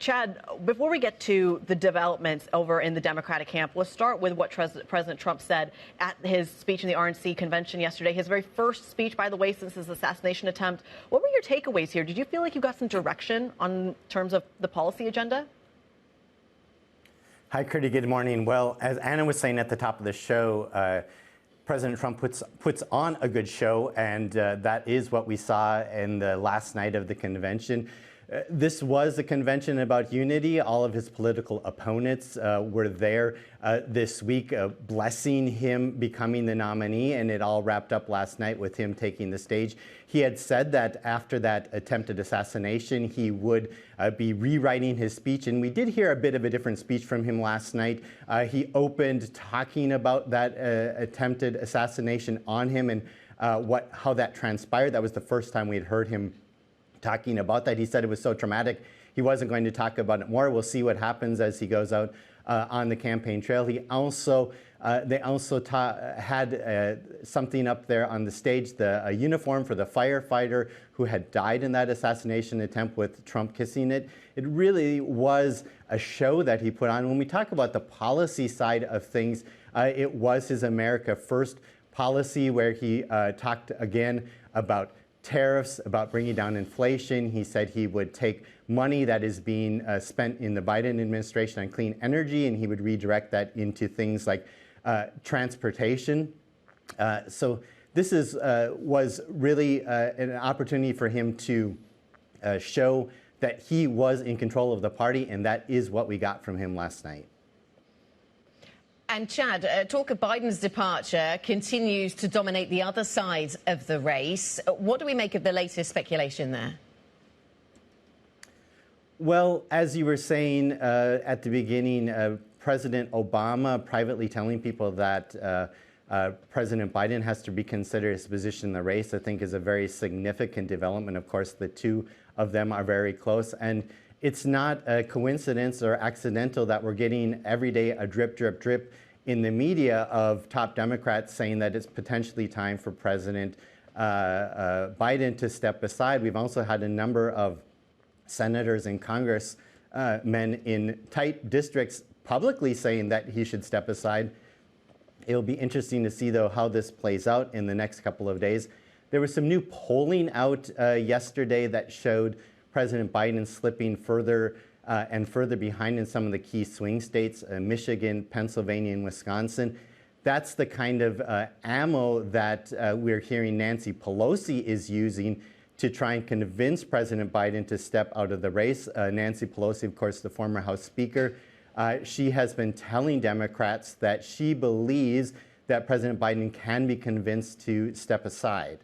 Chad, before we get to the developments over in the Democratic camp, let's start with what President Trump said at his speech in the RNC convention yesterday. His very first speech, by the way, since his assassination attempt. What were your takeaways here? Did you feel like you got some direction on terms of the policy agenda? Hi, Curdy. Good morning. Well, as Anna was saying at the top of the show, President Trump puts on a good show, and that is what we saw in the last night of the convention. This was a convention about unity. All of his political opponents were there this week blessing him becoming the nominee, and it all wrapped up last night with him taking the stage. He had said that after that attempted assassination, he would be rewriting his speech, and we did hear a bit of a different speech from him last night. He opened talking about that attempted assassination on him and how that transpired. That was the first time we had heard him talking about that. He said it was so traumatic he wasn't going to talk about it more. We'll see what happens as he goes out on the campaign trail. He also they also had something up there on the stage, a uniform for the firefighter who had died in that assassination attempt, with Trump kissing it. It really was a show that he put on. When we talk about the policy side of things, it was his America First policy, where he talked again about tariffs, about bringing down inflation. He said he would take money that is being spent in the Biden administration on clean energy, and he would redirect that into things like transportation. So this was really an opportunity for him to show that he was in control of the party, and that is what we got from him last night. And Chad, talk of Biden's departure continues to dominate the other side of the race. What do we make of the latest speculation there? Well, as you were saying at the beginning, President Obama privately telling people that President Biden has to reconsider his position in the race, I think, is a very significant development. Of course, the two of them are very close, and it's not a coincidence or accidental that we're getting every day a drip, drip, drip in the media of top Democrats saying that it's potentially time for President Biden to step aside. We've also had a number of senators and congressmen in tight districts publicly saying that he should step aside. It'll be interesting to see, though, how this plays out in the next couple of days. There was some new polling out yesterday that showed President Biden slipping further and further behind in some of the key swing states, Michigan, Pennsylvania, and Wisconsin. That's the kind of ammo that we're hearing Nancy Pelosi is using to try and convince President Biden to step out of the race. Nancy Pelosi, of course, the former House Speaker, she has been telling Democrats that she believes that President Biden can be convinced to step aside.